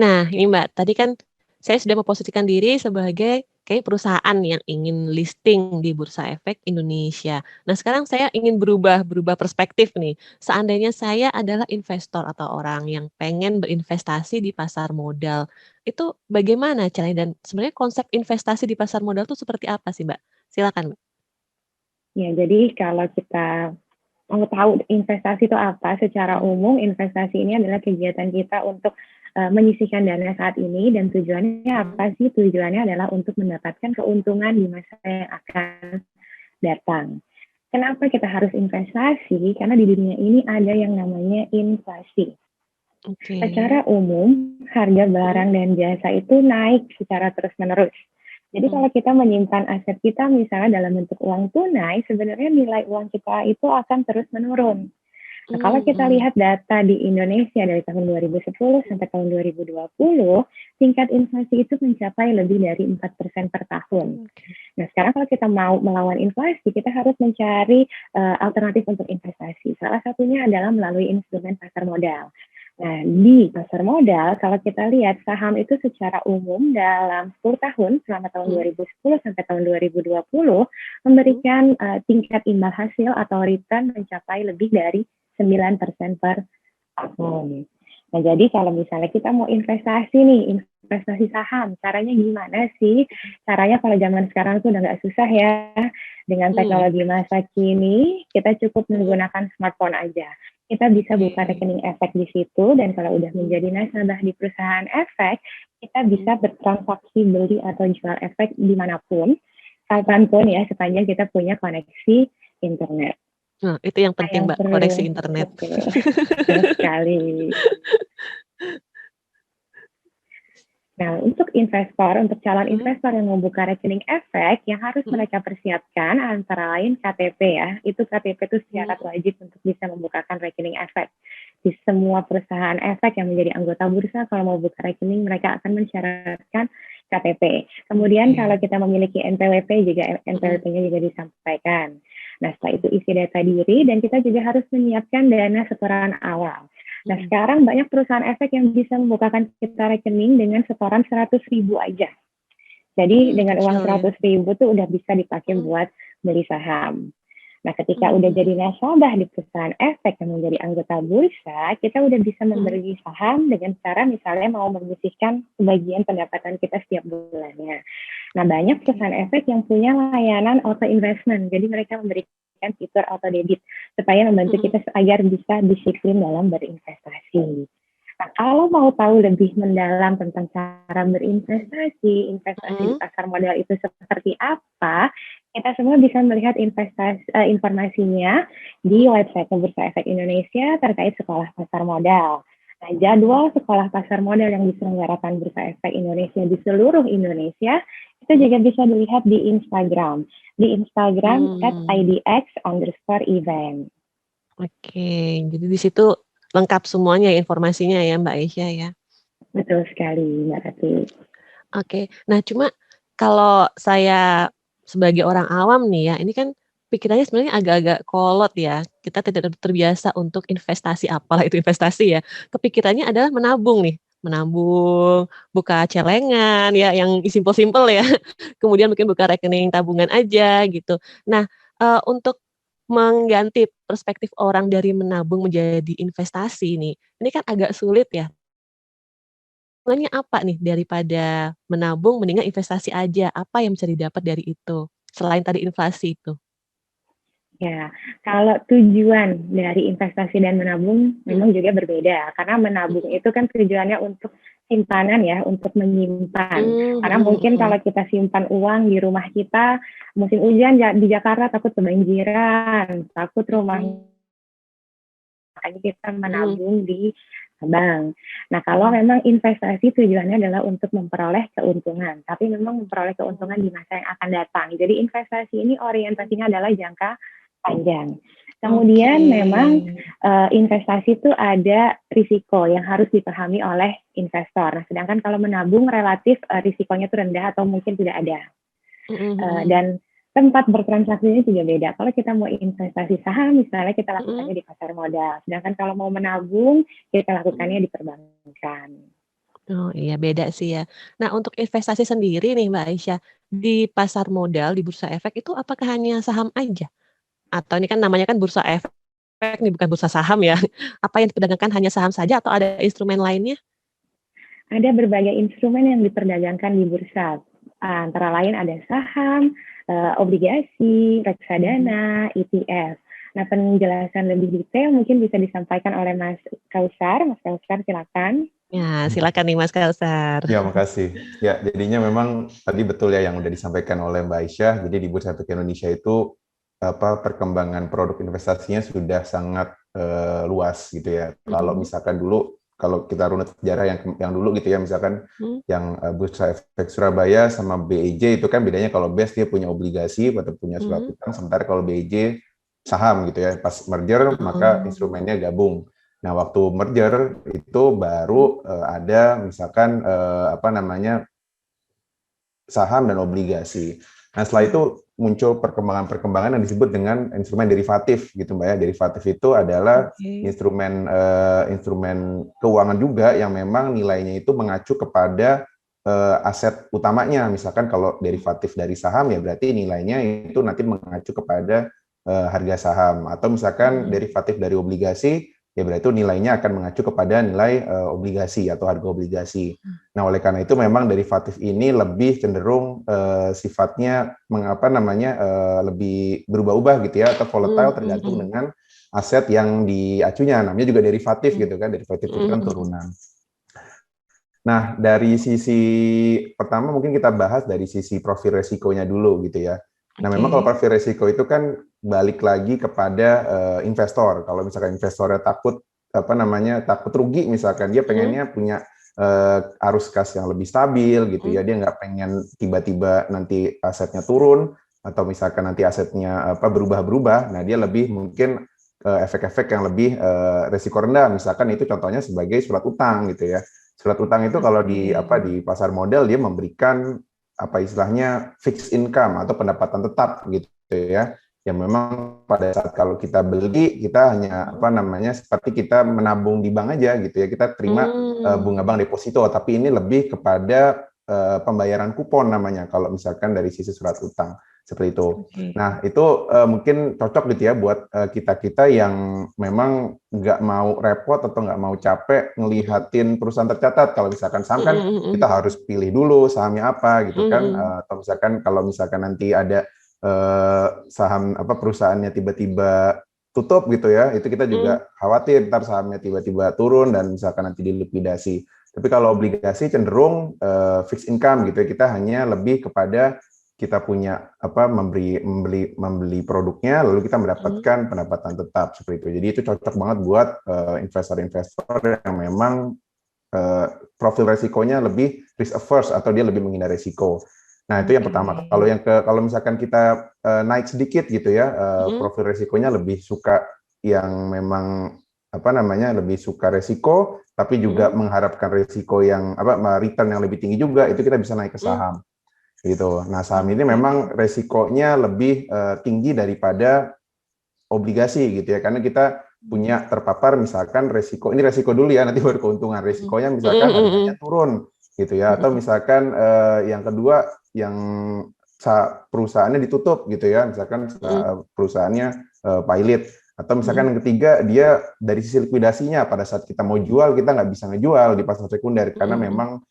Nah, ini Mbak, tadi kan saya sudah memposisikan diri sebagai kayak perusahaan yang ingin listing di Bursa Efek Indonesia. Nah, sekarang saya ingin berubah berubah perspektif nih. Seandainya saya adalah investor atau orang yang pengen berinvestasi di pasar modal, itu bagaimana caranya dan sebenarnya konsep investasi di pasar modal itu seperti apa sih, Mbak? Silakan, Mbak. Ya, jadi kalau kita mau tahu investasi itu apa, secara Mhm. umum investasi ini adalah kegiatan kita untuk menyisihkan dana saat ini, dan tujuannya Mhm. apa sih? Tujuannya adalah untuk mendapatkan keuntungan di masa yang akan datang. Kenapa kita harus investasi? Karena di dunia ini ada yang namanya inflasi. Oke. Secara umum, harga Mhm. barang dan jasa itu naik secara terus-menerus. Jadi Mhm. kalau kita menyimpan aset kita misalnya dalam bentuk uang tunai, sebenarnya nilai uang kita itu akan terus menurun. Nah, kalau kita Mhm. lihat data di Indonesia dari tahun 2010 sampai tahun 2020, tingkat inflasi itu mencapai lebih dari 4% per tahun. Oke. Nah, sekarang kalau kita mau melawan inflasi, kita harus mencari alternatif untuk investasi. Salah satunya adalah melalui instrumen pasar modal. Nah, di pasar modal, kalau kita lihat saham itu secara umum dalam 10 tahun, selama tahun Mhm. 2010 sampai tahun 2020, Mhm. memberikan tingkat imbal hasil atau return mencapai lebih dari 9% per tahun. Nah, jadi kalau misalnya kita mau investasi nih, investasi saham, caranya gimana sih? Caranya kalau zaman sekarang tuh udah nggak susah ya. Dengan Mhm. teknologi masa kini, kita cukup Mhm. menggunakan smartphone aja. Kita bisa buka Oke. rekening efek di situ, dan kalau udah Mhm. menjadi nasabah di perusahaan efek, kita Mhm. bisa bertransaksi beli atau jual efek dimanapun, kapanpun ya, sepanjang kita punya koneksi internet. Nah, itu yang Nah, penting, yang Mbak, koneksi perlu, internet. betul, betul sekali. Nah, untuk investor, untuk calon Mhm. investor yang membuka rekening efek, yang harus Mhm. mereka persiapkan antara lain KTP ya. Itu KTP itu Mhm. syarat wajib untuk bisa membukakan rekening efek. Di semua perusahaan efek yang menjadi anggota bursa, kalau mau buka rekening, mereka akan mensyaratkan KTP. Kemudian kalau Oke. kita memiliki NPWP, juga Mhm. NPWP-nya juga disampaikan. Nah, setelah itu isi data diri, dan kita juga harus menyiapkan dana setoran awal. Nah, Mhm. sekarang banyak perusahaan efek yang bisa membukakan kita rekening dengan setoran 100.000 aja. Jadi dengan uang Kecil ya. 100.000 tuh udah bisa dipakai Mhm. buat beli saham. Nah, ketika Mmm, udah mhm. jadi nasabah di perusahaan efek yang menjadi anggota bursa, kita udah bisa Mhm. membeli saham dengan cara misalnya mau menyisihkan sebagian pendapatan kita setiap bulannya. Nah, banyak perusahaan Oke. efek yang punya layanan auto investment. Jadi mereka memberikan fitur auto debit supaya membantu Mhm. kita agar bisa disiplin dalam berinvestasi. Nah, kalau mau tahu lebih mendalam tentang cara berinvestasi, investasi di Mhm. pasar modal itu seperti apa, kita semua bisa melihat informasinya di Mhm. website Bursa Efek Indonesia terkait sekolah pasar modal. Nah, jadwal sekolah pasar modal yang diselenggarakan Bursa Efek Indonesia di seluruh Indonesia itu Mhm. juga bisa dilihat di Instagram. Di Instagram Mmm. @idx_event. Oke, jadi di situ lengkap semuanya ya informasinya ya, Mbak Aisyah ya? Betul sekali, Mbak Rati. Oke. Nah, cuma kalau saya sebagai orang awam nih ya, ini kan pikirannya sebenarnya agak-agak kolot ya. Kita tidak terbiasa untuk investasi, apalah itu investasi ya. Kepikirannya adalah menabung nih, menabung, buka celengan ya, yang simpel-simpel ya. Kemudian mungkin buka rekening tabungan aja gitu. Nah, untuk mengganti perspektif orang dari menabung menjadi investasi nih, ini kan agak sulit ya. Keuntungannya apa nih daripada menabung mendingan investasi aja, apa yang bisa didapat dari itu? Selain tadi inflasi itu? Ya, kalau tujuan dari investasi dan menabung Mhm. memang juga berbeda. Karena menabung Mhm. itu kan tujuannya untuk simpanan ya, untuk menyimpan. Karena Mhm. mungkin Mhm. kalau kita simpan uang di rumah kita, musim hujan di Jakarta takut kebanjiran, takut rumahnya, Mhm. makanya kita Mhm. menabung di bank. Nah, kalau Mhm. memang investasi tujuannya adalah untuk memperoleh keuntungan, tapi memang memperoleh keuntungan Mhm. di masa yang akan datang. Jadi investasi ini Mhm. orientasinya adalah jangka panjang. Oke. Kemudian memang investasi itu ada risiko yang harus dipahami oleh investor. Nah, sedangkan kalau menabung relatif risikonya itu rendah atau mungkin tidak ada. Mhm. Mhm. Dan tempat bertransaksinya juga beda. Kalau kita mau investasi saham, misalnya kita Mhm. lakukannya di pasar modal. Sedangkan kalau mau menabung, kita Mhm. lakukannya di perbankan. Oh iya beda sih ya. Nah untuk investasi sendiri nih Mbak Aisyah, di pasar modal, di bursa efek itu apakah hanya saham aja? Atau ini kan namanya kan bursa efek nih bukan bursa saham ya. Apa yang diperdagangkan hanya saham saja atau ada instrumen lainnya? Ada berbagai instrumen yang diperdagangkan di bursa, antara lain ada saham, obligasi, reksadana, ETF. Nah, penjelasan lebih detail mungkin bisa disampaikan oleh Mas Kausar. Mas Kausar, silakan. Ya, silakan nih Mas Kausar. Ya, makasih. Ya, jadinya memang tadi betul ya yang udah disampaikan oleh Mbak Aisyah. Jadi di Bursa Efek Indonesia itu perkembangan produk investasinya sudah sangat luas gitu ya. Kalau misalkan dulu, kalau kita runut sejarah yang dulu gitu ya, misalkan yang Bursa Efek Surabaya sama BEJ itu kan bedanya kalau BES dia punya obligasi atau punya surat utang, sementara kalau BEJ saham gitu ya. Pas merger maka instrumennya gabung. Nah, waktu merger itu baru ada misalkan saham dan obligasi. Nah, setelah itu muncul perkembangan-perkembangan yang disebut dengan instrumen derivatif gitu Mbak ya. Derivatif itu adalah instrumen keuangan juga yang memang nilainya itu mengacu kepada aset utamanya. Misalkan kalau derivatif dari saham ya berarti nilainya itu nanti mengacu kepada harga saham, atau misalkan derivatif dari obligasi ya berarti itu nilainya akan mengacu kepada nilai obligasi atau harga obligasi. Nah, oleh karena itu memang derivatif ini lebih cenderung sifatnya lebih berubah-ubah gitu ya, atau volatile tergantung dengan aset yang diacunya. Namanya juga derivatif gitu kan, derivatif itu kan turunan. Nah, dari sisi pertama mungkin kita bahas dari sisi profil resikonya dulu gitu ya. Nah, memang kalau profil resiko itu kan balik lagi kepada investor. Kalau misalkan investornya takut takut rugi, misalkan dia pengennya punya arus kas yang lebih stabil gitu ya, dia nggak pengen tiba-tiba nanti asetnya turun atau misalkan nanti asetnya berubah-berubah. Nah, dia lebih mungkin efek-efek yang lebih resiko rendah, misalkan itu contohnya sebagai surat utang gitu ya. Surat utang itu kalau di pasar modal dia memberikan istilahnya fixed income atau pendapatan tetap gitu ya, yang memang pada saat kalau kita beli kita hanya seperti kita menabung di bank aja gitu ya, kita terima bunga bank deposito, tapi ini lebih kepada pembayaran kupon namanya kalau misalkan dari sisi surat utang seperti itu. Nah, itu mungkin cocok gitu ya buat kita-kita yang memang nggak mau repot atau nggak mau capek ngelihatin perusahaan tercatat. Kalau misalkan saham kan kita harus pilih dulu sahamnya apa gitu kan, atau misalkan kalau misalkan nanti ada saham perusahaannya tiba-tiba tutup gitu ya, itu kita juga khawatir ntar sahamnya tiba-tiba turun dan misalkan nanti dilikuidasi. Tapi kalau obligasi cenderung fixed income gitu ya, kita hanya lebih kepada kita punya membeli produknya lalu kita mendapatkan pendapatan tetap seperti itu. Jadi itu cocok banget buat investor-investor yang memang profil resikonya lebih risk averse atau dia lebih menghindari resiko. Nah, itu yang pertama. Kalau misalkan kita naik sedikit gitu ya, profil resikonya lebih suka yang memang lebih suka resiko tapi juga mengharapkan resiko yang return yang lebih tinggi juga, itu kita bisa naik ke saham. Gitu. Nah, saham ini memang resikonya lebih tinggi daripada obligasi gitu ya, karena kita punya terpapar misalkan resiko dulu ya, nanti baru keuntungan. Resikonya misalkan harganya turun gitu ya, atau misalkan yang kedua yang perusahaannya ditutup gitu ya, misalkan perusahaannya pilot, atau misalkan yang ketiga dia dari sisi likuidasinya pada saat kita mau jual kita nggak bisa ngejual di pasar sekunder karena memang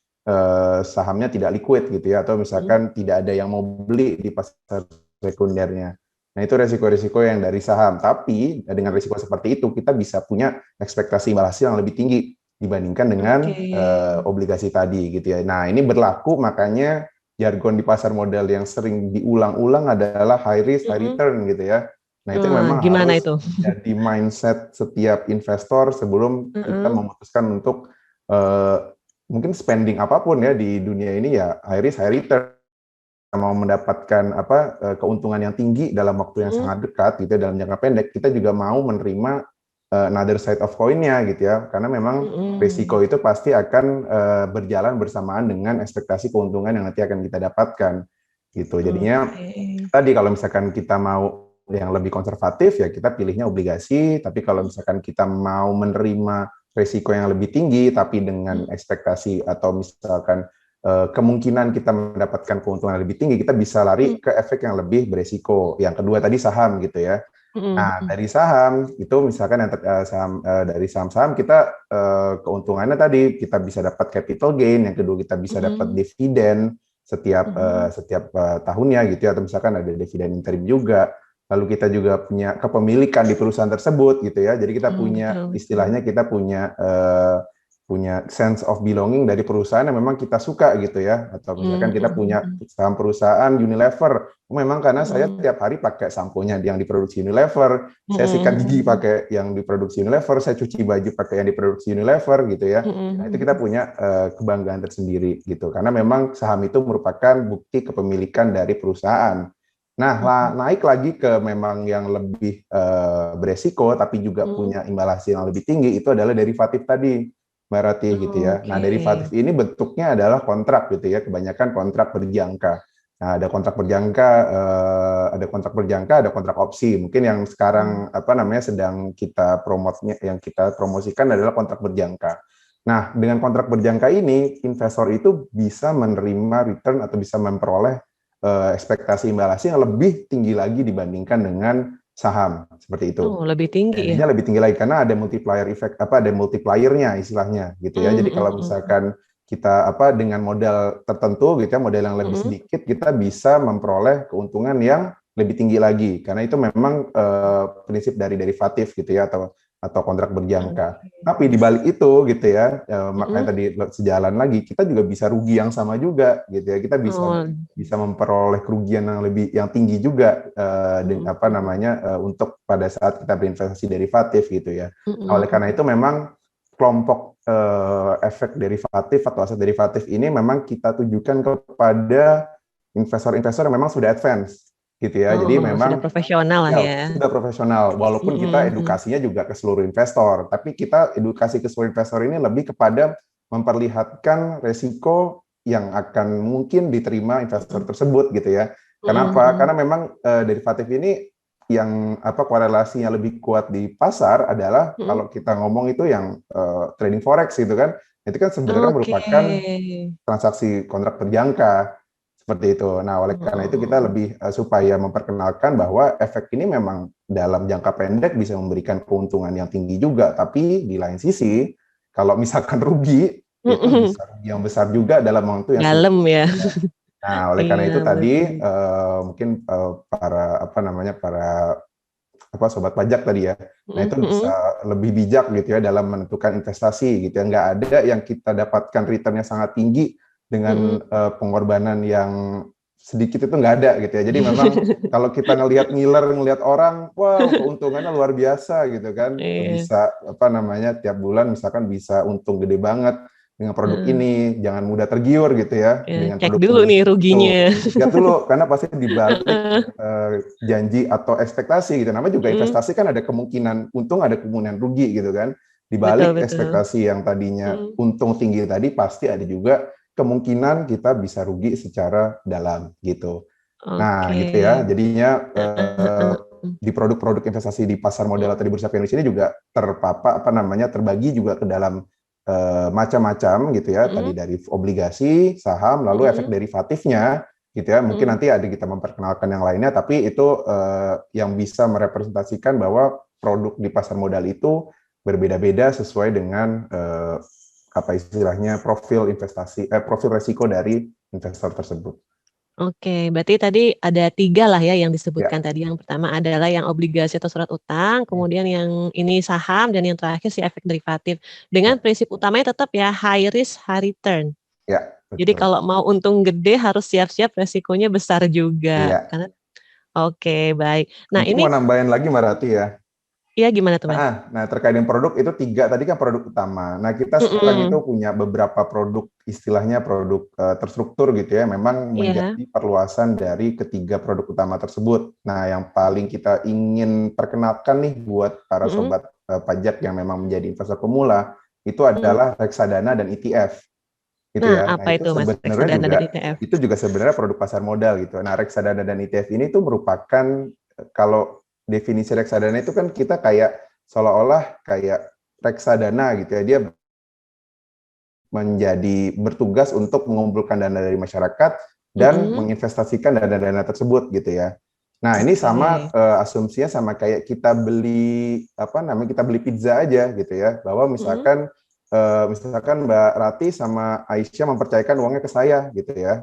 sahamnya tidak liquid gitu ya, atau misalkan tidak ada yang mau beli di pasar sekundernya. Nah, itu resiko-resiko yang dari saham. Tapi dengan resiko seperti itu kita bisa punya ekspektasi imbal hasil yang lebih tinggi dibandingkan dengan obligasi tadi gitu ya. Nah, ini berlaku, makanya jargon di pasar modal yang sering diulang-ulang adalah high risk, high return gitu ya. Nah, itu memang harus jadi mindset setiap investor sebelum kita memutuskan untuk mungkin spending apapun ya di dunia ini ya high risk, high return. Mau mendapatkan keuntungan yang tinggi dalam waktu yang sangat dekat gitu dalam jangka pendek, kita juga mau menerima another side of coin-nya gitu ya, karena memang risiko itu pasti akan berjalan bersamaan dengan ekspektasi keuntungan yang nanti akan kita dapatkan gitu. Jadinya tadi kalau misalkan kita mau yang lebih konservatif ya kita pilihnya obligasi, tapi kalau misalkan kita mau menerima resiko yang lebih tinggi, tapi dengan ekspektasi atau misalkan kemungkinan kita mendapatkan keuntungan yang lebih tinggi, kita bisa lari ke efek yang lebih beresiko. Yang kedua tadi saham gitu ya. Nah, dari saham itu misalkan yang dari saham-saham kita keuntungannya tadi kita bisa dapat capital gain, yang kedua kita bisa dapat dividen setiap tahunnya gitu ya, atau misalkan ada dividen interim juga. Lalu kita juga punya kepemilikan di perusahaan tersebut gitu ya. Jadi kita punya istilahnya kita punya sense of belonging dari perusahaan yang memang kita suka gitu ya. Atau misalkan kita punya saham perusahaan Unilever. Memang karena saya tiap hari pakai samponya yang diproduksi Unilever, saya sikat gigi pakai yang diproduksi Unilever, saya cuci baju pakai yang diproduksi Unilever gitu ya. Nah, itu kita punya kebanggaan tersendiri gitu. Karena memang saham itu merupakan bukti kepemilikan dari perusahaan. Nah, naik lagi ke memang yang lebih beresiko tapi juga punya imbal hasil yang lebih tinggi, itu adalah derivatif tadi, Mbak Rati gitu ya. Nah, derivatif ini bentuknya adalah kontrak gitu ya, kebanyakan kontrak berjangka. Nah, ada kontrak berjangka, ada kontrak opsi. Mungkin yang sekarang sedang kita promosikan adalah kontrak berjangka. Nah, dengan kontrak berjangka ini, investor itu bisa menerima return atau bisa memperoleh ekspektasi imbal hasil yang lebih tinggi lagi dibandingkan dengan saham seperti itu. Lebih tinggi ya. Lebih tinggi lagi karena ada multiplier effect, ada multipliernya istilahnya gitu ya. Jadi kalau misalkan kita dengan modal tertentu gitu ya, modal yang lebih sedikit, kita bisa memperoleh keuntungan yang lebih tinggi lagi karena itu memang prinsip dari derivatif gitu ya, atau kontrak berjangka. Tapi di balik itu gitu ya, makanya tadi sejalan lagi, kita juga bisa rugi yang sama juga gitu ya. Kita bisa memperoleh kerugian yang tinggi juga untuk pada saat kita berinvestasi derivatif gitu ya. Oleh karena itu memang kelompok efek derivatif atau aset derivatif ini memang kita tujukan kepada investor-investor yang memang sudah advance gitu ya. Jadi memang sudah profesional lah ya. Sudah profesional, walaupun kita edukasinya juga ke seluruh investor, tapi kita edukasi ke seluruh investor ini lebih kepada memperlihatkan resiko yang akan mungkin diterima investor tersebut gitu ya. Kenapa? Karena memang derivatif ini yang korelasinya lebih kuat di pasar adalah kalau kita ngomong itu yang trading forex gitu kan, itu kan sebenarnya merupakan transaksi kontrak berjangka. Seperti itu. Nah, oleh karena itu kita lebih supaya memperkenalkan bahwa efek ini memang dalam jangka pendek bisa memberikan keuntungan yang tinggi juga, tapi di lain sisi kalau misalkan rugi itu bisa rugi yang besar juga dalam waktu yang dalam ya. Nah, oleh karena itu tadi mungkin para sobat pajak tadi ya. Nah, itu bisa lebih bijak gitu ya dalam menentukan investasi gitu ya. Nggak ada yang kita dapatkan return-nya sangat tinggi dengan pengorbanan yang sedikit, itu nggak ada gitu ya. Jadi memang kalau kita ngelihat orang, wow keuntungannya luar biasa gitu kan, bisa tiap bulan misalkan bisa untung gede banget dengan produk ini, jangan mudah tergiur gitu ya. Dengan cek produk dulu nih ruginya. Lihat dulu karena pasti dibalik janji atau ekspektasi gitu. Namanya juga investasi kan ada kemungkinan untung, ada kemungkinan rugi gitu kan. Dibalik ekspektasi yang tadinya untung tinggi tadi pasti ada juga kemungkinan kita bisa rugi secara dalam gitu. Nah, gitu ya. Jadinya di produk-produk investasi di pasar modal atau di Bursa Efek Indonesia ini juga terbagi juga ke dalam macam-macam gitu ya. Tadi dari obligasi, saham, lalu efek derivatifnya gitu ya. Mungkin nanti ada kita memperkenalkan yang lainnya, tapi itu yang bisa merepresentasikan bahwa produk di pasar modal itu berbeda-beda sesuai dengan profil resiko dari investor tersebut. Oke, berarti tadi ada 3 lah ya yang disebutkan tadi. Yang pertama adalah yang obligasi atau surat utang, kemudian yang ini saham, dan yang terakhir si efek derivatif. Dengan prinsip utamanya tetap ya high risk, high return. Ya, betul. Jadi kalau mau untung gede harus siap-siap resikonya besar juga. Iya. Oke, baik. Nah, mungkin ini mau nambahin lagi Mbak Rati ya. Iya, gimana tuh, Mas? Nah, terkait dengan produk itu 3 tadi kan produk utama. Nah, kita sekarang itu punya beberapa produk, istilahnya produk terstruktur gitu ya, memang menjadi perluasan dari ketiga produk utama tersebut. Nah, yang paling kita ingin perkenalkan nih buat para sobat pajak yang memang menjadi investor pemula, itu adalah reksadana dan ETF. Gitu ya. Apa itu Mas, reksadana dan ETF? Itu juga sebenarnya produk pasar modal gitu. Nah, reksadana dan ETF ini tuh merupakan, kalau definisi reksadana itu kan kita kayak seolah-olah kayak reksadana gitu ya, dia menjadi bertugas untuk mengumpulkan dana dari masyarakat dan menginvestasikan dana-dana tersebut gitu ya. Nah, ini sama asumsinya sama kayak kita beli kita beli pizza aja gitu ya, bahwa misalkan Mbak Rati sama Aisyah mempercayakan uangnya ke saya gitu ya.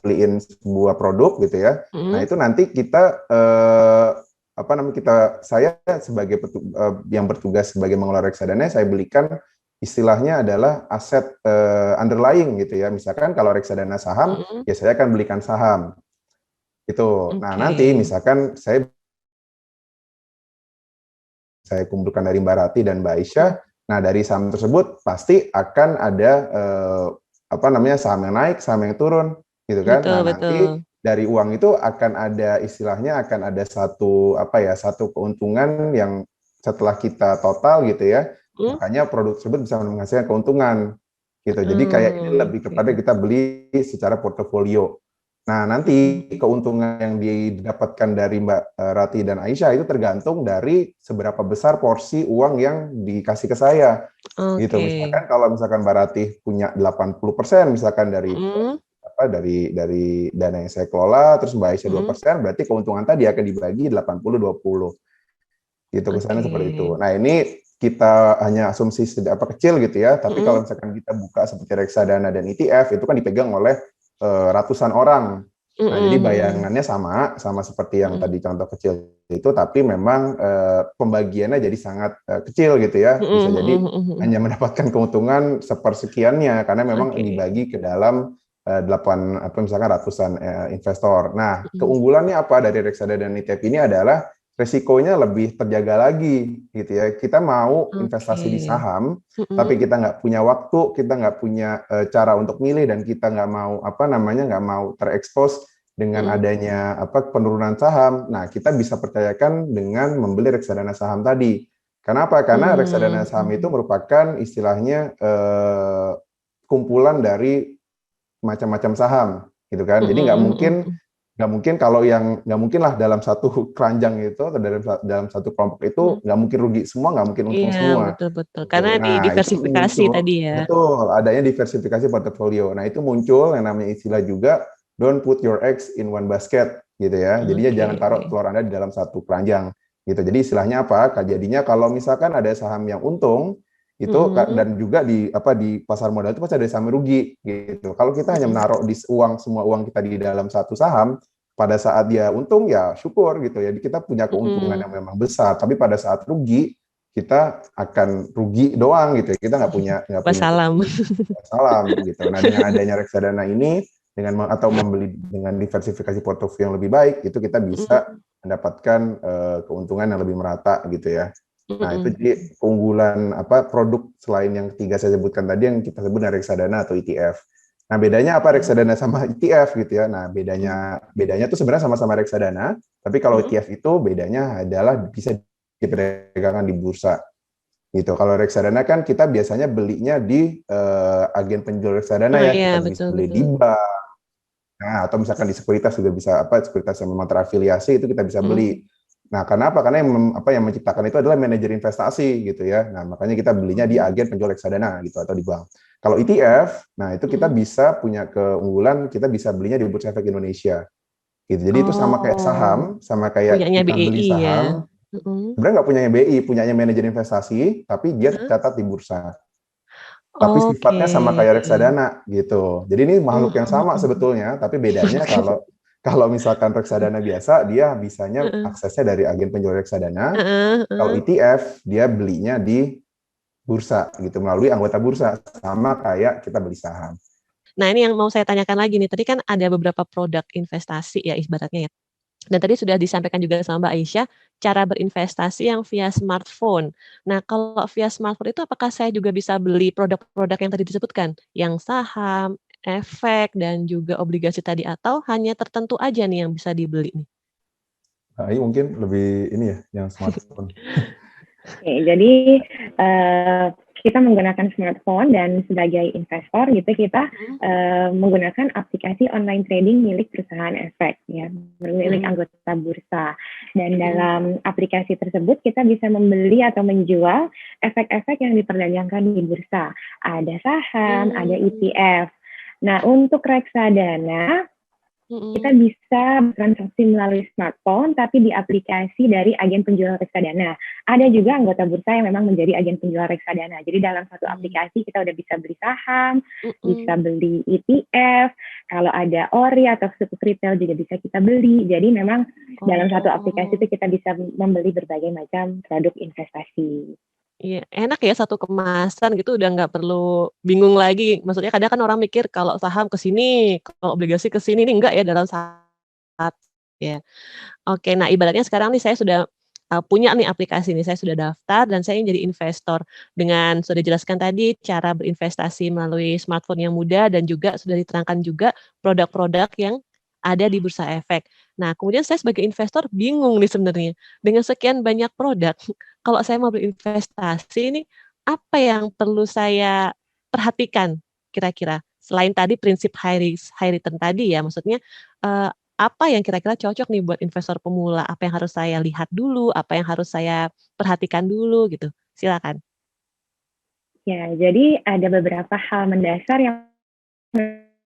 Beliin sebuah produk gitu ya. Nah, itu nanti kita saya sebagai yang bertugas sebagai mengelola reksadana, saya belikan istilahnya adalah aset underlying gitu ya. Misalkan kalau reksadana saham, ya saya akan belikan saham. Gitu. Nah, nanti misalkan saya kumpulkan dari Mbak Rati dan Mbak Aisyah. Nah, dari saham tersebut pasti akan ada saham yang naik, saham yang turun, gitu kan. Betul, nah, nanti dari uang itu akan ada istilahnya akan ada satu keuntungan yang setelah kita total gitu ya. Makanya produk tersebut bisa menghasilkan keuntungan gitu. Jadi kayak ini lebih kepada kita beli secara portofolio. Nah, nanti keuntungan yang didapatkan dari Mbak Rati dan Aisyah itu tergantung dari seberapa besar porsi uang yang dikasih ke saya. Gitu. Misalkan kalau misalkan Mbak Rati punya 80% misalkan dari dari dana yang saya kelola, terus Mbak Aisyah 2%, berarti keuntungan tadi akan dibagi 80-20. Gitu, kesannya seperti itu. Nah, ini kita hanya asumsi kecil gitu ya, tapi kalau misalkan kita buka seperti reksadana dan ETF, itu kan dipegang oleh ratusan orang. Nah, jadi bayangannya sama seperti yang tadi contoh kecil itu, tapi memang pembagiannya jadi sangat kecil gitu ya. Bisa jadi hanya mendapatkan keuntungan sepersekiannya karena memang dibagi ke dalam misalkan ratusan investor. Nah, keunggulannya apa dari reksadana dan ETF ini adalah resikonya lebih terjaga lagi gitu ya. Kita mau investasi di saham, tapi kita nggak punya waktu, kita nggak punya cara untuk milih, dan kita nggak mau nggak mau terekspos dengan adanya penurunan saham. Nah, kita bisa percayakan dengan membeli reksadana saham tadi. Kenapa? Karena reksadana saham itu merupakan istilahnya kumpulan dari macam-macam saham, gitu kan. Jadi nggak mungkin kalau yang nggak mungkin lah dalam satu keranjang itu atau dalam satu kelompok itu nggak mungkin rugi semua, nggak mungkin untung semua. Betul. Gitu. Karena Nah, didiversifikasi tadi ya. Betul, adanya diversifikasi portofolio. Nah, itu muncul yang namanya istilah juga don't put your eggs in one basket gitu ya. Jadinya jangan taruh telur Anda di dalam satu keranjang gitu. Jadi istilahnya apa? Jadinya kalau misalkan ada saham yang untung itu dan juga di pasar modal itu pasti ada saham rugi gitu. Kalau kita hanya menaruh semua uang kita di dalam satu saham, pada saat dia untung ya syukur gitu ya, kita punya keuntungan yang memang besar. Tapi pada saat rugi kita akan rugi doang gitu ya. Kita nggak punya salam gitu. Nah, dengan adanya reksadana ini membeli dengan diversifikasi portofolio yang lebih baik, itu kita bisa mendapatkan keuntungan yang lebih merata gitu ya. Nah, itu jadi keunggulan produk selain yang ketiga saya sebutkan tadi yang kita sebut reksadana atau ETF. Nah, bedanya apa reksadana sama ETF gitu ya? Nah, bedanya tuh sebenarnya sama-sama reksadana, tapi kalau ETF itu bedanya adalah bisa diperdagangkan di bursa. Gitu. Kalau reksadana kan kita biasanya belinya di agen penjual reksadana ya, kita bisa beli di bank. Nah, atau misalkan di sekuritas juga bisa sekuritas yang memang terafiliasi itu kita bisa beli. Nah, kenapa? Karena yang menciptakan itu adalah manajer investasi gitu ya. Nah, makanya kita belinya di agen penjual reksadana gitu atau di bank. Kalau ETF, nah itu kita bisa punya keunggulan, kita bisa belinya di Bursa Efek Indonesia. Gitu. Jadi itu sama kayak saham, sama kayak punyanya kita beli BI, saham. ya? Sebenarnya nggak punyanya BI, punyanya manajer investasi, tapi dia tercatat di bursa. Tapi sifatnya sama kayak reksadana gitu. Jadi ini makhluk yang sama sebetulnya, tapi bedanya kalau misalkan reksadana biasa, dia bisanya aksesnya dari agen penjual reksadana. Kalau ETF, dia belinya di bursa gitu, melalui anggota bursa, sama kayak kita beli saham. Nah, ini yang mau saya tanyakan lagi nih. Tadi kan ada beberapa produk investasi ya ibaratnya ya. Dan tadi sudah disampaikan juga sama Mbak Aisyah, cara berinvestasi yang via smartphone. Nah, kalau via smartphone itu apakah saya juga bisa beli produk-produk yang tadi disebutkan? Yang saham, efek, dan juga obligasi tadi, atau hanya tertentu aja nih yang bisa dibeli nih? Nah, ini mungkin lebih ini ya, yang smartphone. Oke, jadi kita menggunakan smartphone dan sebagai investor gitu kita menggunakan aplikasi online trading milik perusahaan efek ya, milik anggota bursa. Dan dalam aplikasi tersebut kita bisa membeli atau menjual efek-efek yang diperdagangkan di bursa. Ada saham, ada ETF. Nah, untuk reksadana kita bisa transaksi melalui smartphone, tapi di aplikasi dari agen penjual reksadana. Ada juga anggota bursa yang memang menjadi agen penjual reksadana. Jadi dalam satu aplikasi kita udah bisa beli saham, bisa beli ETF, kalau ada ori atau sukuk retail juga bisa kita beli. Jadi memang dalam satu aplikasi itu kita bisa membeli berbagai macam produk investasi. Iya, enak ya satu kemasan gitu udah nggak perlu bingung lagi. Maksudnya kadang kan orang mikir kalau saham ke sini, kalau obligasi ke sini, ini enggak ya dalam saat ya. Oke, nah ibaratnya sekarang nih saya sudah, punya nih aplikasi nih, saya sudah daftar dan saya ingin jadi investor. Dengan sudah dijelaskan tadi cara berinvestasi melalui smartphone yang mudah dan juga sudah diterangkan juga produk-produk yang ada di bursa efek. Nah, kemudian saya sebagai investor bingung nih sebenarnya, dengan sekian banyak produk, kalau saya mau berinvestasi ini, apa yang perlu saya perhatikan kira-kira? Selain tadi prinsip high return tadi ya, maksudnya, apa yang kira-kira cocok nih buat investor pemula? Apa yang harus saya lihat dulu? Apa yang harus saya perhatikan dulu gitu? Silakan. Ya, jadi ada beberapa hal mendasar yang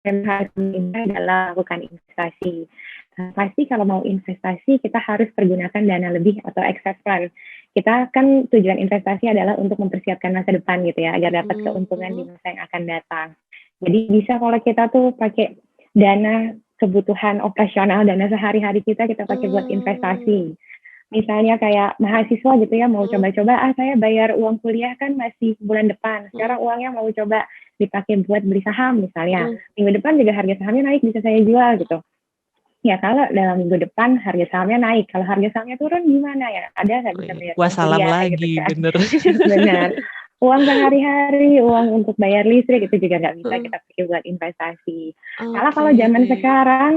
harus diingat dalam melakukan investasi. Pasti kalau mau investasi kita harus pergunakan dana lebih atau excess fund. Kita kan tujuan investasi adalah untuk mempersiapkan masa depan gitu ya, agar dapat keuntungan di masa yang akan datang. Jadi bisa kalau kita tuh pakai dana kebutuhan operasional, dana sehari-hari kita pakai buat investasi. Misalnya kayak mahasiswa gitu ya, mau coba-coba, saya bayar uang kuliah kan masih bulan depan, sekarang uangnya mau coba dipakai buat beli saham misalnya, minggu depan juga harga sahamnya naik, bisa saya jual gitu. Ya kalau dalam minggu depan harga sahamnya naik, kalau harga sahamnya turun gimana ya? Ada nggak bisa bayar uang Wassalam kuliah lagi, gitu kan? bener. Benar. Uang sehari-hari, uang untuk bayar listrik itu juga nggak bisa kita pakai buat investasi. Kalau zaman sekarang,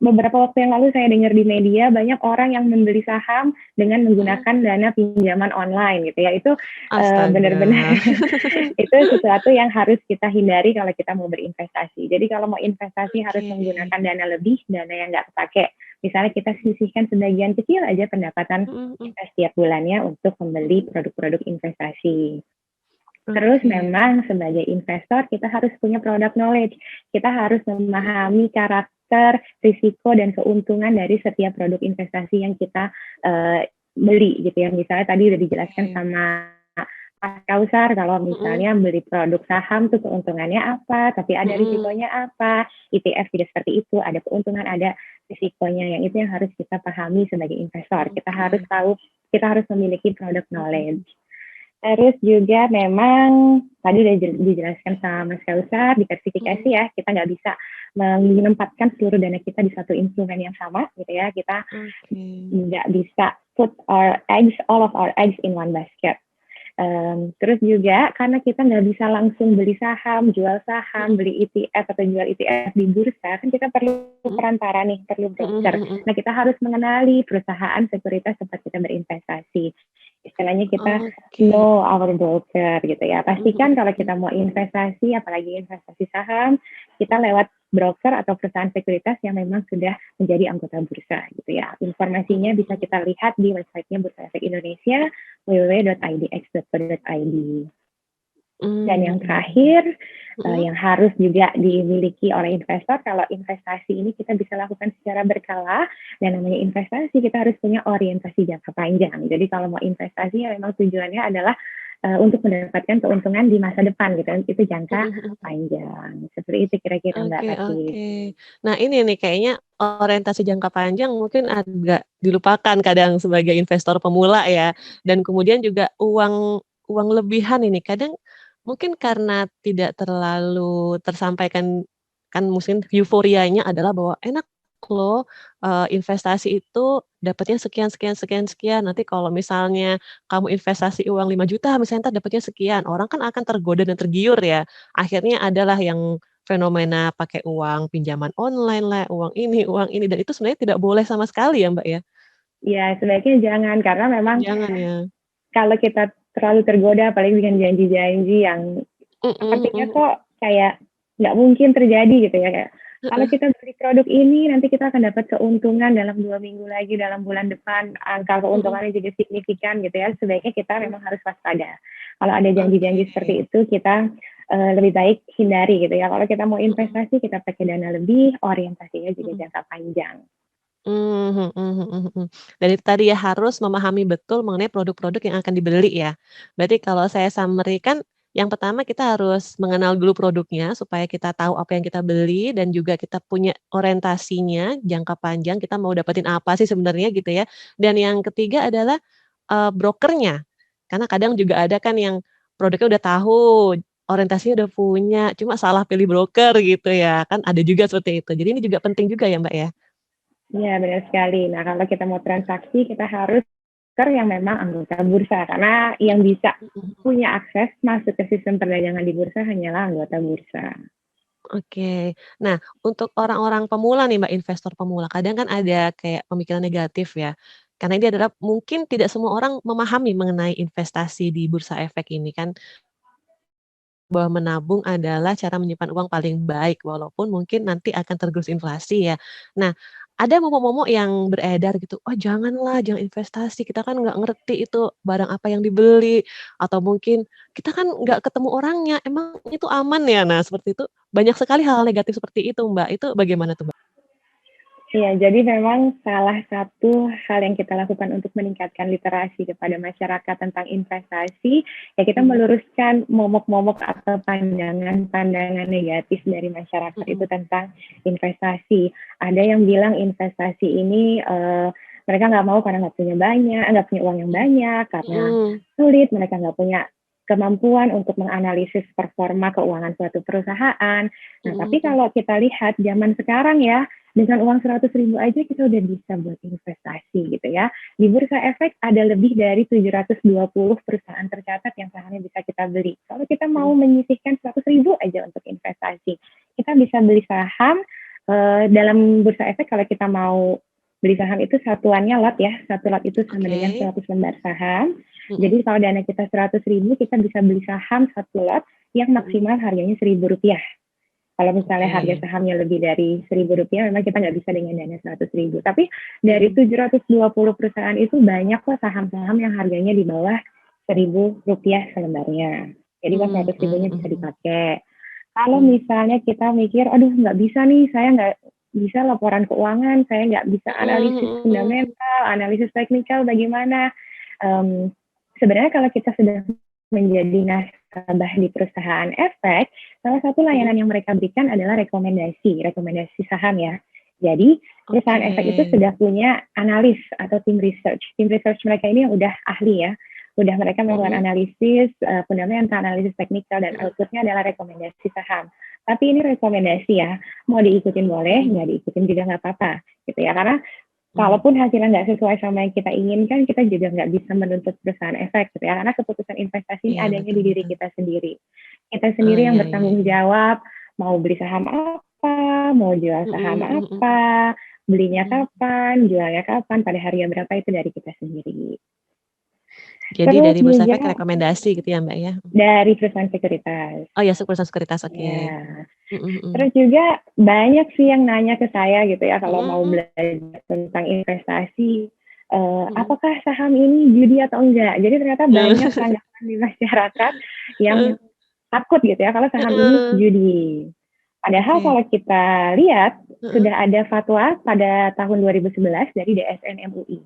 beberapa waktu yang lalu saya dengar di media banyak orang yang membeli saham dengan menggunakan dana pinjaman online gitu ya. Itu benar-benar itu sesuatu yang harus kita hindari kalau kita mau berinvestasi. Jadi kalau mau investasi harus menggunakan dana lebih, dana yang nggak kepake. Misalnya kita sisihkan sebagian kecil aja pendapatan kita setiap bulannya untuk membeli produk-produk investasi. Terus memang sebagai investor kita harus punya product knowledge. Kita harus memahami karakter, risiko, dan keuntungan dari setiap produk investasi yang kita beli gitu ya. Misalnya tadi udah dijelaskan sama Mas Kausar, kalau misalnya beli produk saham tuh keuntungannya apa, tapi ada risikonya apa. ETF juga seperti itu, ada keuntungan, ada risikonya. Yang itu yang harus kita pahami sebagai investor. Kita harus tahu, kita harus memiliki product knowledge. Terus juga memang tadi udah dijelaskan sama Mas Kausar, diversifikasi ya, kita nggak bisa menempatkan seluruh dana kita di satu instrumen yang sama gitu ya, kita nggak bisa put all of our eggs in one basket. Terus juga karena kita nggak bisa langsung beli saham, jual saham, beli ETF atau jual ETF di bursa, kan kita perlu perantara nih, perlu broker. Nah kita harus mengenali perusahaan sekuritas tempat kita berinvestasi. Istilahnya kita know our broker gitu ya. Pastikan kalau kita mau investasi, apalagi investasi saham, kita lewat broker atau perusahaan sekuritas yang memang sudah menjadi anggota bursa gitu ya. Informasinya bisa kita lihat di websitenya Bursa Efek Indonesia, www.idx.co.id. Dan yang terakhir, yang harus juga dimiliki oleh investor, kalau investasi ini kita bisa lakukan secara berkala, dan namanya investasi kita harus punya orientasi jangka panjang. Jadi kalau mau investasi ya memang tujuannya adalah untuk mendapatkan keuntungan di masa depan gitu, itu jangka panjang. Seperti itu kira-kira Mbak Tati. Nah ini nih kayaknya orientasi jangka panjang mungkin agak dilupakan kadang sebagai investor pemula ya, dan kemudian juga uang lebihan ini kadang mungkin karena tidak terlalu tersampaikan, kan mungkin euforianya adalah bahwa enak loh, investasi itu dapatnya sekian sekian sekian sekian, nanti kalau misalnya kamu investasi uang 5 juta misalnya entar dapatnya sekian, orang kan akan tergoda dan tergiur ya. Akhirnya adalah yang fenomena pakai uang pinjaman online lah, uang ini, dan itu sebenarnya tidak boleh sama sekali ya Mbak ya? Ya sebaiknya jangan, karena memang Jangan ya. kalau kita terlalu tergoda, apalagi dengan janji-janji yang sepertinya kok kayak nggak mungkin terjadi gitu ya. Kayak, kalau kita beli produk ini, nanti kita akan dapat keuntungan dalam 2 minggu lagi, dalam bulan depan, angka keuntungannya juga signifikan gitu ya. Sebaiknya kita memang harus waspada. Kalau ada janji-janji seperti itu, kita lebih baik hindari gitu ya. Kalau kita mau investasi, kita pakai dana lebih, orientasinya juga jangka panjang. Dan itu tadi ya, harus memahami betul mengenai produk-produk yang akan dibeli ya. Berarti kalau saya summary kan, yang pertama kita harus mengenal dulu produknya, supaya kita tahu apa yang kita beli dan juga kita punya orientasinya, jangka panjang kita mau dapetin apa sih sebenarnya gitu ya. Dan yang ketiga adalah, brokernya. Karena kadang juga ada kan yang produknya udah tahu, orientasinya udah punya, cuma salah pilih broker gitu ya, kan ada juga seperti itu. Jadi ini juga penting juga ya, Mbak, ya? Iya, benar sekali. Nah, kalau kita mau transaksi, kita harus yang memang anggota bursa, karena yang bisa punya akses masuk ke sistem perdagangan di bursa hanyalah anggota bursa. Oke. Nah, untuk orang-orang pemula nih, Mbak, investor pemula, kadang kan ada kayak pemikiran negatif ya, karena ini adalah mungkin tidak semua orang memahami mengenai investasi di bursa efek ini kan, bahwa menabung adalah cara menyimpan uang paling baik, walaupun mungkin nanti akan tergerus inflasi ya. Nah, ada momok-momok yang beredar gitu, "Oh janganlah, jangan investasi, kita kan nggak ngerti itu barang apa yang dibeli," atau mungkin, "Kita kan nggak ketemu orangnya, emang itu aman ya?" Nah, seperti itu, banyak sekali hal negatif seperti itu, Mbak. Itu bagaimana tuh, Mbak? Iya, jadi memang salah satu hal yang kita lakukan untuk meningkatkan literasi kepada masyarakat tentang investasi, ya kita meluruskan momok-momok atau pandangan-pandangan negatif dari masyarakat itu tentang investasi. Ada yang bilang investasi ini mereka nggak mau karena nggak punya banyak, nggak punya uang yang banyak, karena sulit, mereka nggak punya kemampuan untuk menganalisis performa keuangan suatu perusahaan. Nah, tapi kalau kita lihat zaman sekarang ya, dengan uang 100.000 aja kita udah bisa buat investasi gitu ya. Di Bursa Efek ada lebih dari 720 perusahaan tercatat yang sahamnya bisa kita beli. Kalau kita mau menyisihkan 100.000 aja untuk investasi, kita bisa beli saham dalam Bursa Efek. Kalau kita mau beli saham itu satuannya lot ya, satu lot itu sama dengan 100 lembar saham. Jadi kalau dana kita 100.000, kita bisa beli saham satu lot yang maksimal harganya Rp1.000. Kalau misalnya harga sahamnya lebih dari Rp1.000, memang kita nggak bisa dengan dana 100.000. Tapi dari 720 perusahaan itu banyak kok saham-saham yang harganya di bawah Rp1.000 selembarnya. Jadi kalau 100.000-nya bisa dipakai. Kalau misalnya kita mikir, aduh nggak bisa nih, saya nggak bisa laporan keuangan, saya nggak bisa analisis fundamental, analisis teknikal, bagaimana? Sebenarnya kalau kita sudah menjadi nasabah di perusahaan efek, salah satu layanan yang mereka berikan adalah rekomendasi saham ya. Jadi perusahaan efek itu sudah punya analis atau tim research. Tim research mereka ini yang udah ahli ya, udah mereka melakukan analisis fundamental, analisis teknikal, dan outputnya adalah rekomendasi saham. Tapi ini rekomendasi ya, mau diikutin boleh, nggak diikutin juga nggak apa-apa, gitu ya. Karena kalaupun hasilnya nggak sesuai sama yang kita inginkan, kita juga nggak bisa menuntut perusahaan efek, gitu ya. Karena keputusan investasi ini adanya di diri kita sendiri. Kita sendiri yang bertanggung jawab, mau beli saham apa, mau jual saham apa, belinya kapan, jualnya kapan, pada hari yang berapa, itu dari kita sendiri. Jadi Terus dari Bursa juga Efek rekomendasi gitu ya, Mbak, ya? dari perusahaan sekuritas. Oh ya, perusahaan sekuritas, oke. Ya. Terus juga banyak sih yang nanya ke saya gitu ya, kalau mau belajar tentang investasi, apakah saham ini judi atau enggak? Jadi ternyata banyak tanggapan di masyarakat yang takut gitu ya kalau saham ini judi. Padahal kalau kita lihat, sudah ada fatwa pada tahun 2011 dari DSN MUI.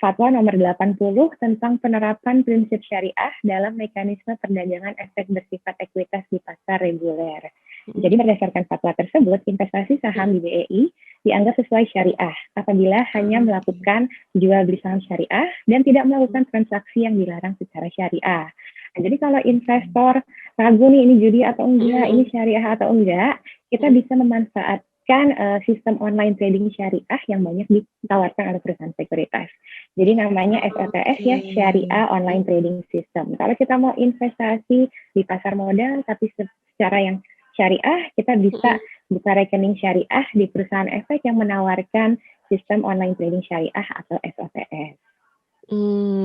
Fatwa nomor 80 tentang penerapan prinsip syariah dalam mekanisme perdagangan efek bersifat ekuitas di pasar reguler. Jadi berdasarkan fatwa tersebut, investasi saham di BEI dianggap sesuai syariah apabila hanya melakukan jual beli saham syariah dan tidak melakukan transaksi yang dilarang secara syariah. Nah, jadi kalau investor ragu nih ini judi atau enggak, ini syariah atau enggak, kita bisa memanfaatkan sistem online trading syariah yang banyak ditawarkan oleh perusahaan sekuritas. Jadi namanya SOTS ya, Syariah Online Trading System. Kalau kita mau investasi di pasar modal tapi secara yang syariah, kita bisa buka rekening syariah di perusahaan efek yang menawarkan sistem online trading syariah atau SOTS.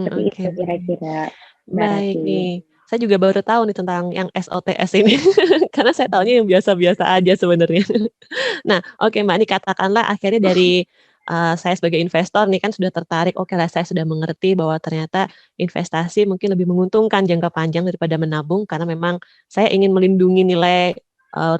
Seperti itu kira-kira. Mbak Baik Rati. nih. Saya juga baru tahu nih tentang yang SOTS ini. Karena saya taunya yang biasa-biasa aja sebenarnya. Nah, oke Mbak, nih katakanlah akhirnya dari, saya sebagai investor nih kan sudah tertarik, okelah saya sudah mengerti bahwa ternyata investasi mungkin lebih menguntungkan jangka panjang daripada menabung karena memang saya ingin melindungi nilai,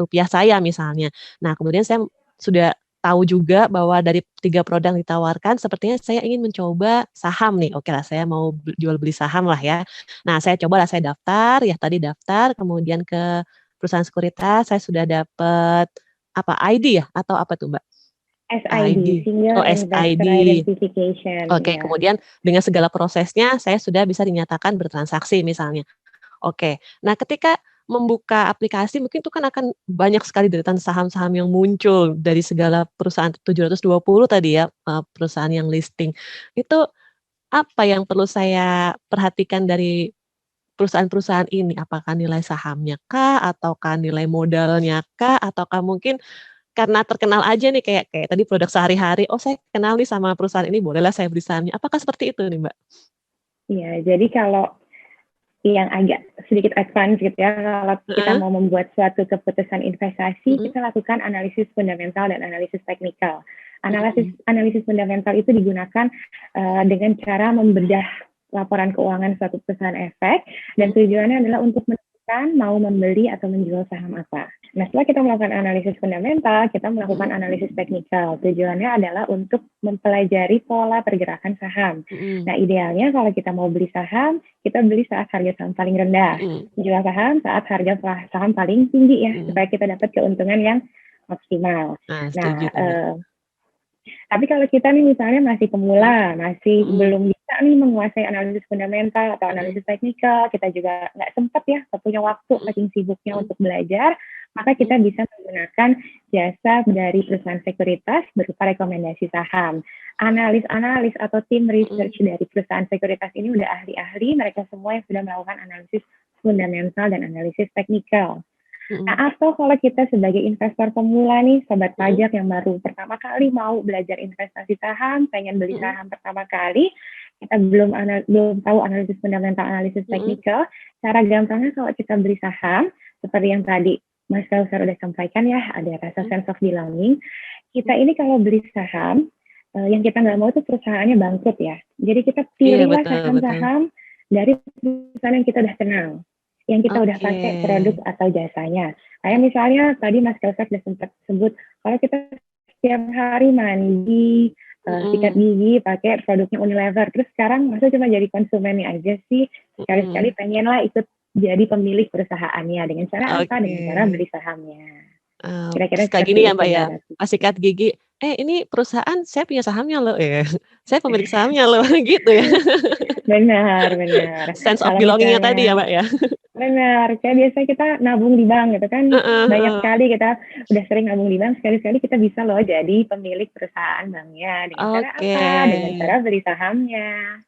rupiah saya misalnya. Nah, kemudian saya sudah tahu juga bahwa dari 3 produk yang ditawarkan sepertinya saya ingin mencoba saham nih, okelah saya mau jual beli saham lah ya. Nah, saya cobalah saya daftar, ya tadi daftar, kemudian ke perusahaan sekuritas, saya sudah dapat apa, ID ya? Atau apa tuh, Mbak? SID, ID. Oh, Single SID. Investor Identification, Oke, ya. kemudian dengan segala prosesnya saya sudah bisa dinyatakan bertransaksi misalnya. Oke. Nah, ketika membuka aplikasi mungkin itu kan akan banyak sekali deretan saham-saham yang muncul dari segala perusahaan 720 tadi ya, perusahaan yang listing. Itu apa yang perlu saya perhatikan dari perusahaan-perusahaan ini? Apakah nilai sahamnya kah? Ataukah nilai modalnya kah? Ataukah mungkin karena terkenal aja nih kayak kayak tadi produk sehari-hari, "Oh saya kenal nih sama perusahaan ini, bolehlah saya beli sahamnya." Apakah seperti itu nih, Mbak? Iya, jadi kalau yang agak sedikit advance gitu ya, kalau kita Heeh, mau membuat suatu keputusan investasi, mhm, kita lakukan analisis fundamental dan analisis teknikal. Analisis mhm, analisis fundamental itu digunakan dengan cara membedah laporan keuangan suatu perusahaan efek, dan mhm, tujuannya adalah untuk menentukan mau membeli atau menjual saham apa. Nah, setelah kita melakukan analisis fundamental, kita melakukan mhm, analisis teknikal. Tujuannya adalah untuk mempelajari pola pergerakan saham. mhm, Nah, idealnya kalau kita mau beli saham, kita beli saat harga saham paling rendah, mhm, jual saham saat harga saham paling tinggi ya, mhm. supaya kita dapat keuntungan yang maksimal. Nah, Nah, setuju tuh, Mbak. tapi kalau kita nih misalnya masih Mhm, pemula, masih mhm, belum bisa nih menguasai analisis fundamental atau mhm, analisis teknikal, kita juga nggak sempat ya, nggak punya waktu, mhm, saking sibuknya mhm, untuk belajar, maka mhm, kita bisa menggunakan jasa dari perusahaan sekuritas berupa rekomendasi saham. Analis-analis atau tim mhm, research dari perusahaan sekuritas ini udah ahli-ahli, mereka semua yang sudah melakukan analisis fundamental dan analisis teknikal. Nah, mhm, atau kalau kita sebagai investor pemula nih, sobat mhm, pajak yang baru pertama kali mau belajar investasi saham, pengen beli mhm, saham pertama kali, kita belum tahu analisis fundamental, analisis mhm, teknikal, cara gampangnya kalau kita beli saham, seperti yang tadi Mas Kausar udah sampaikan ya, ada rasa mhm, sense of belonging. Kita mhm. ini kalau beli saham, yang kita nggak mau itu perusahaannya bangkrut ya. Jadi kita Iya, pilihlah betul betul. saham-saham dari perusahaan yang kita udah kenal, yang kita udah Oke. pakai produk atau jasanya. Kayak misalnya tadi Mas Kausar sudah sempat sebut, kalau kita setiap hari mandi, sikat Mhm, gigi pakai produknya Unilever, terus sekarang masa cuma jadi konsumennya aja sih, sekali-sekali mhm. pengenlah ikut jadi pemilik perusahaannya. Dengan cara apa? Dengan cara Oke. beli sahamnya. Pas Kira-kira kayak gini seperti ya, itu Mbak, ya, Mbak Rati. pas sikat gigi, ini perusahaan saya punya sahamnya loh," "Saya pemilik sahamnya loh," gitu ya. Benar, benar. Sense of Kalau belonging-nya tadi ya, misalnya Mbak, ya? benar, kayak biasanya kita nabung di bank gitu kan, Heeh banyak heeh. sekali kita udah sering nabung di bank, sekali-sekali kita bisa loh jadi pemilik perusahaan banknya. Dengan cara Oke. apa? Dengan cara beli sahamnya.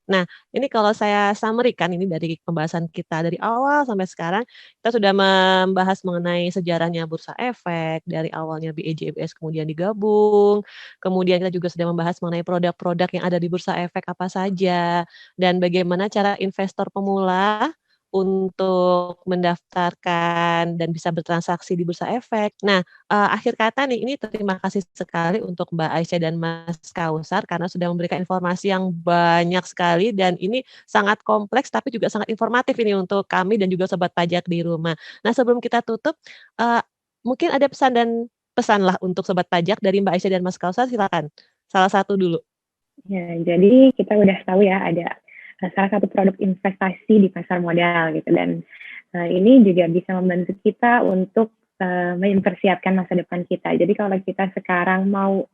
Nah, ini kalau saya summary-kan ini dari pembahasan kita dari awal sampai sekarang, kita sudah membahas mengenai sejarahnya bursa efek, dari awalnya BEJBS kemudian digabung, kemudian kita juga sudah membahas mengenai produk-produk yang ada di bursa efek apa saja, dan bagaimana cara investor pemula untuk mendaftarkan dan bisa bertransaksi di bursa efek. Nah, akhir kata nih, ini terima kasih sekali untuk Mbak Aisyah dan Mas Kausar karena sudah memberikan informasi yang banyak sekali dan ini sangat kompleks tapi juga sangat informatif ini untuk kami dan juga sobat pajak di rumah. Nah, sebelum kita tutup, eee, mungkin ada pesan dan pesanlah untuk sobat pajak dari Mbak Aisyah dan Mas Kausar, silakan. Salah satu dulu. Ya, jadi kita udah tahu ya ada salah satu produk investasi di pasar modal gitu, dan ini juga bisa membantu kita untuk mempersiapkan masa depan kita. Jadi kalau kita sekarang mau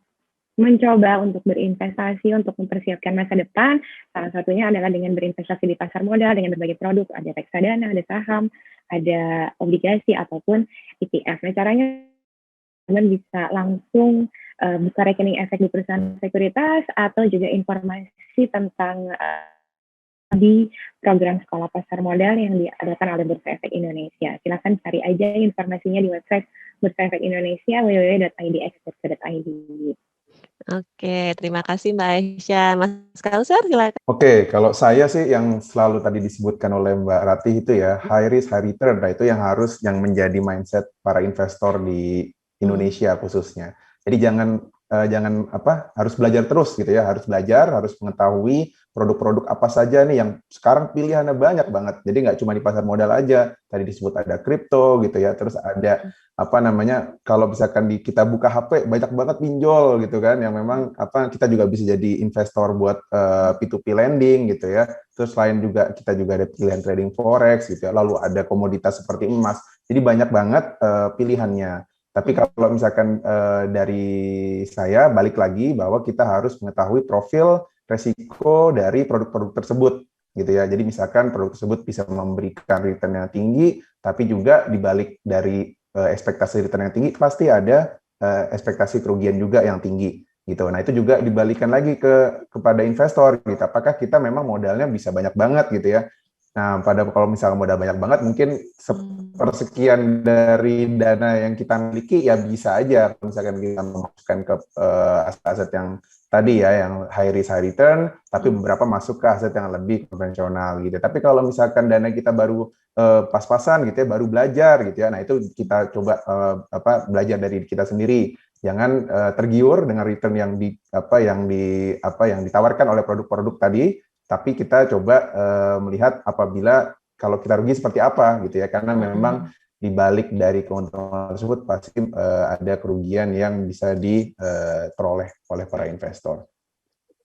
mencoba untuk berinvestasi, untuk mempersiapkan masa depan, salah satunya adalah dengan berinvestasi di pasar modal dengan berbagai produk, ada reksadana, ada saham, ada obligasi ataupun ETF. Nah, caranya teman bisa langsung buka rekening efek di perusahaan sekuritas atau juga informasi tentang di program sekolah pasar modal yang diadakan oleh Bursa Efek Indonesia. Silakan cari aja informasinya di website Bursa Efek Indonesia www.idexpert.id. Oke, terima kasih Mbak Aisyah. Mas Kausar silakan. Oke, kalau saya sih yang selalu tadi disebutkan oleh Mbak Ratih itu ya, high risk, high return. Nah, itu yang menjadi mindset para investor di Hmm. Indonesia khususnya. Jadi jangan apa, harus belajar terus gitu ya, harus belajar, harus mengetahui produk-produk apa saja nih yang sekarang pilihannya banyak banget. Jadi nggak cuma di pasar modal aja. Tadi disebut ada kripto gitu ya, terus ada apa namanya, kalau misalkan kita buka HP banyak banget pinjol gitu kan, yang memang apa, kita juga bisa jadi investor buat P2P lending gitu ya. Terus selain juga kita juga ada pilihan trading forex gitu ya, lalu ada komoditas seperti emas. Jadi banyak banget pilihannya. Tapi kalau misalkan dari saya balik lagi bahwa kita harus mengetahui profil resiko dari produk-produk tersebut gitu ya. Jadi misalkan produk tersebut bisa memberikan return yang tinggi, tapi juga dibalik dari ekspektasi return yang tinggi pasti ada ekspektasi kerugian juga yang tinggi gitu. Nah, itu juga dibalikan lagi kepada investor gitu. Apakah kita memang modalnya bisa banyak banget gitu ya. Nah, kalau misalnya modal banyak banget, mungkin sepersekian dari dana yang kita miliki ya bisa aja misalkan kita memasukkan ke aset-aset yang tadi ya, yang high risk high return, tapi beberapa masuk ke aset yang lebih konvensional gitu. Tapi kalau misalkan dana kita baru pas-pasan gitu ya, baru belajar gitu ya, nah itu kita coba belajar dari kita sendiri. Jangan tergiur dengan return yang ditawarkan oleh produk-produk tadi, tapi kita coba melihat apabila kalau kita rugi seperti apa gitu ya, karena memang di balik dari keuntungan tersebut pasti ada kerugian yang bisa diperoleh oleh para investor.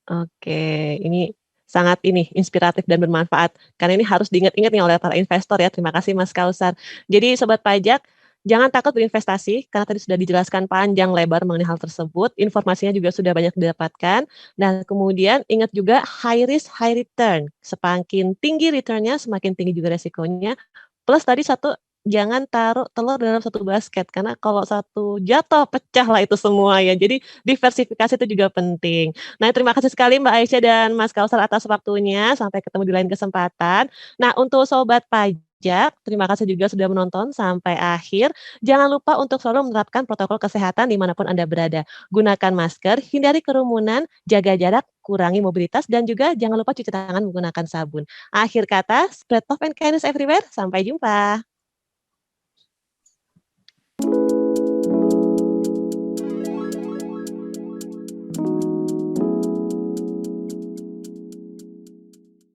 Oke, ini sangat inspiratif dan bermanfaat. Karena ini harus diingat-ingat nih oleh para investor ya. Terima kasih Mas Kausar. Jadi Sobat Pajak, jangan takut berinvestasi, karena tadi sudah dijelaskan panjang lebar mengenai hal tersebut. Informasinya juga sudah banyak didapatkan. Dan kemudian ingat juga high risk, high return. Semakin tinggi returnnya, semakin tinggi juga resikonya. Plus tadi satu, jangan taruh telur dalam satu basket, karena kalau satu jatuh, pecah lah itu semua ya. Jadi diversifikasi itu juga penting. Nah, terima kasih sekali Mbak Aisyah dan Mas Kausar atas waktunya. Sampai ketemu di lain kesempatan. Nah, untuk Sobat Pajak, terima kasih juga sudah menonton sampai akhir. Jangan lupa untuk selalu menerapkan protokol kesehatan dimanapun Anda berada. Gunakan masker, hindari kerumunan, jaga jarak, kurangi mobilitas, dan juga jangan lupa cuci tangan menggunakan sabun. Akhir kata, spread love and kindness everywhere. Sampai jumpa.